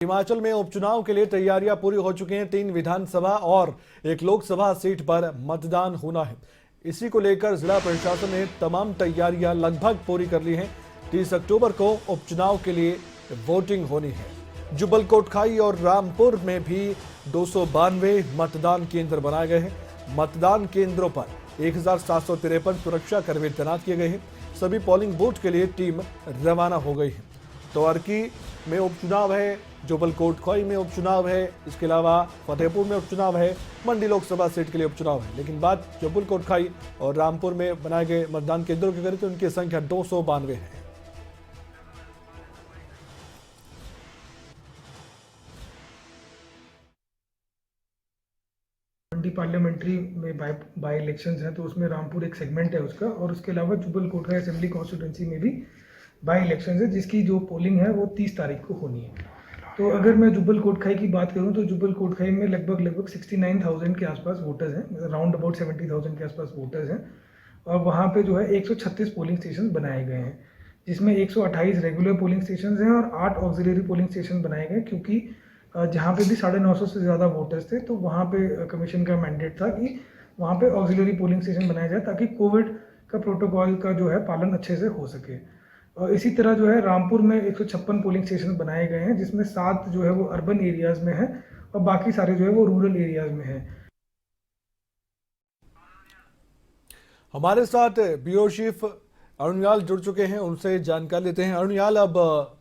हिमाचल में उपचुनाव के लिए तैयारियां पूरी हो चुकी हैं। 3 विधानसभा और 1 लोकसभा सीट पर मतदान होना है। इसी को लेकर जिला प्रशासन ने तमाम तैयारियां लगभग पूरी कर ली हैं। 30 अक्टूबर को उपचुनाव के लिए वोटिंग होनी है। जुब्बल कोटखाई और रामपुर में भी 292 मतदान केंद्र बनाए गए हैं। मतदान केंद्रों पर 1753 सुरक्षा कर्मी तैनात किए गए हैं। सभी पोलिंग बूथ के लिए टीम रवाना हो गई है। तो अर्की में उपचुनाव है, जुब्बल कोटखाई में उपचुनाव है, इसके अलावा फतेहपुर में उपचुनाव है, मंडी लोकसभा सीट के लिए उपचुनाव है। लेकिन बात जुब्बल कोटखाई और रामपुर में बनाए गए मतदान केंद्रों की करें तो उनकी संख्या 292 है। मंडी पार्लियामेंट्री में बाई इलेक्शंस हैं, तो उसमें रामपुर एक सेगमेंट है उसका, और उसके अलावा जुब्बल कोटखाई असेंबली कॉन्स्टिट्यूंसी में भी बाई इलेक्शंस है, जिसकी जो पोलिंग है वो 30 तारीख को होनी है। तो अगर मैं जुब्बल कोटखाई की बात करूं तो जुब्बल कोटखाई में लगभग 69,000 के आसपास वोटर्स हैं, राउंड अबाउट 70,000 के आसपास वोटर्स हैं। और वहाँ पे जो है 136 पोलिंग स्टेशन बनाए गए हैं, जिसमें 128 रेगुलर पोलिंग स्टेशन हैं और 8 ऑक्सिलरी पोलिंग स्टेशन बनाए गए, क्योंकि जहाँ पे भी 950 से ज़्यादा वोटर्स थे, तो वहाँ पे कमीशन का मैंडेट था कि वहाँ पे ऑक्सिलरी पोलिंग स्टेशन बनाया जाए ताकि कोविड का प्रोटोकॉल का जो है पालन अच्छे से हो सके। और इसी तरह जो है रामपुर में 156 पोलिंग स्टेशन बनाए गए हैं, जिसमें 7 जो है वो अर्बन एरियाज में है और बाकी सारे जो है वो रूरल एरियाज में है। हमारे साथ ब्यूरो चीफ अरुणयाल जुड़ चुके हैं, उनसे जानकारी लेते हैं। अरुणयाल, अब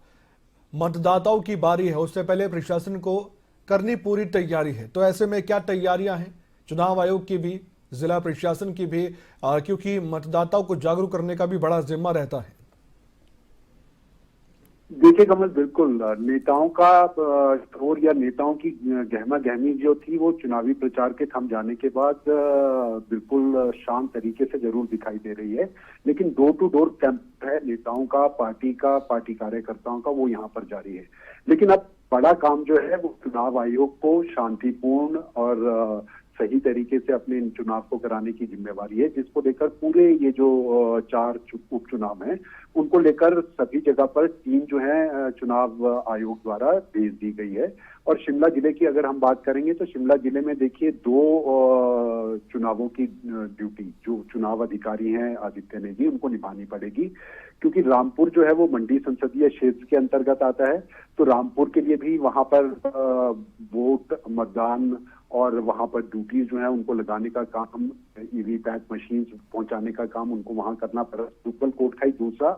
मतदाताओं की बारी है, उससे पहले प्रशासन को करनी पूरी तैयारी है, तो ऐसे में क्या तैयारियां हैं चुनाव आयोग की भी, जिला प्रशासन की भी, क्योंकि मतदाताओं को जागरूक करने का भी बड़ा जिम्मा रहता है। देखिए कमल, बिल्कुल नेताओं का शोर या नेताओं की गहमा गहमी जो थी वो चुनावी प्रचार के थम जाने के बाद बिल्कुल शांत तरीके से जरूर दिखाई दे रही है। लेकिन डोर टू डोर कैंप है नेताओं का, पार्टी कार्यकर्ताओं का, वो यहाँ पर जारी है। लेकिन अब बड़ा काम जो है वो चुनाव आयोग को शांतिपूर्ण और सही तरीके से अपने इन चुनाव को कराने की जिम्मेवारी है, जिसको लेकर पूरे ये जो 4 उपचुनाव हैं उनको लेकर सभी जगह पर टीम जो है चुनाव आयोग द्वारा भेज दी गई है। और शिमला जिले की अगर हम बात करेंगे तो शिमला जिले में देखिए 2 चुनावों की ड्यूटी जो चुनाव अधिकारी हैं आदित्य नेगी, उनको निभानी पड़ेगी, क्योंकि रामपुर जो है वो मंडी संसदीय क्षेत्र के अंतर्गत आता है। तो रामपुर के लिए भी वहां पर वोट मतदान और वहां पर ड्यूटी जो है उनको लगाने का काम, ईवीपैट मशीन पहुंचाने का काम उनको वहां करना पड़ा। जुब्बल कोटखाई दूसरा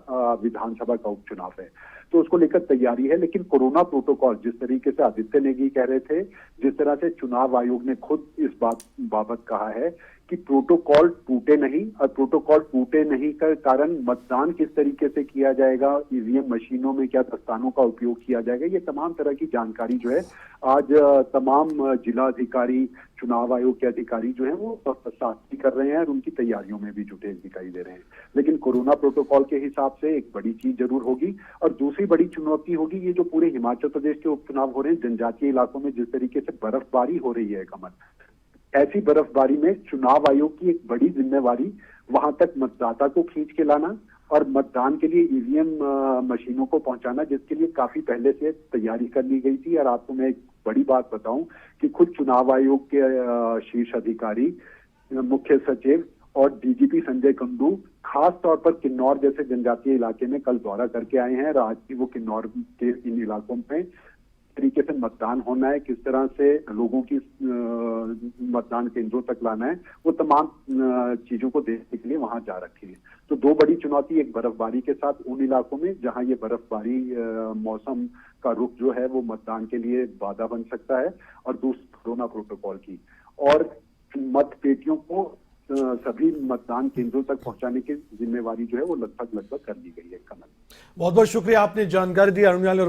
विधानसभा का उपचुनाव है, तो उसको लेकर तैयारी है। लेकिन कोरोना प्रोटोकॉल जिस तरीके से आदित्य नेगी कह रहे थे, जिस तरह से चुनाव आयोग ने खुद इस बाबत कहा है कि प्रोटोकॉल टूटे नहीं, और प्रोटोकॉल टूटे नहीं का कारण मतदान किस तरीके से किया जाएगा, ईवीएम मशीनों में क्या दस्तानों का उपयोग किया जाएगा, ये तमाम तरह की जानकारी जो है आज तमाम जिला अधिकारी, चुनाव आयोग के अधिकारी जो है वो साथी कर रहे हैं और उनकी तैयारियों में भी जुटे दिखाई दे रहे हैं। लेकिन कोरोना प्रोटोकॉल के हिसाब से एक बड़ी चीज जरूर होगी। और दूसरी बड़ी चुनौती होगी ये जो पूरे हिमाचल प्रदेश के उपचुनाव हो रहे हैं, जनजातीय इलाकों में जिस तरीके से बर्फबारी हो रही है कमल, ऐसी बर्फबारी में चुनाव आयोग की एक बड़ी जिम्मेवारी वहां तक मतदाता को खींच के लाना और मतदान के लिए ईवीएम मशीनों को पहुंचाना, जिसके लिए काफी पहले से तैयारी कर ली गई थी। और आपको मैं एक बड़ी बात बताऊं कि खुद चुनाव आयोग के शीर्ष अधिकारी, मुख्य सचिव और डीजीपी संजय कुंडू खास तौर पर किन्नौर जैसे जनजातीय इलाके में कल दौरा करके आए हैं। और आज भी वो किन्नौर के इन इलाकों में तरीके से मतदान होना है, किस तरह से लोगों की मतदान केंद्रों तक लाना है, वो तमाम चीजों को देखने के लिए वहां जा रखी है। तो 2 बड़ी चुनौती, एक बर्फबारी के साथ उन इलाकों में जहां ये बर्फबारी मौसम का रुख जो है वो मतदान के लिए बाधा बन सकता है, और दूसरा कोरोना प्रोटोकॉल की, और मत पेटियों को सभी मतदान केंद्रों तक पहुंचाने की जिम्मेवारी जो है वो लगभग कर ली गई है। कमल, बहुत बहुत शुक्रिया, आपने जानकारी दी अरुणयाल।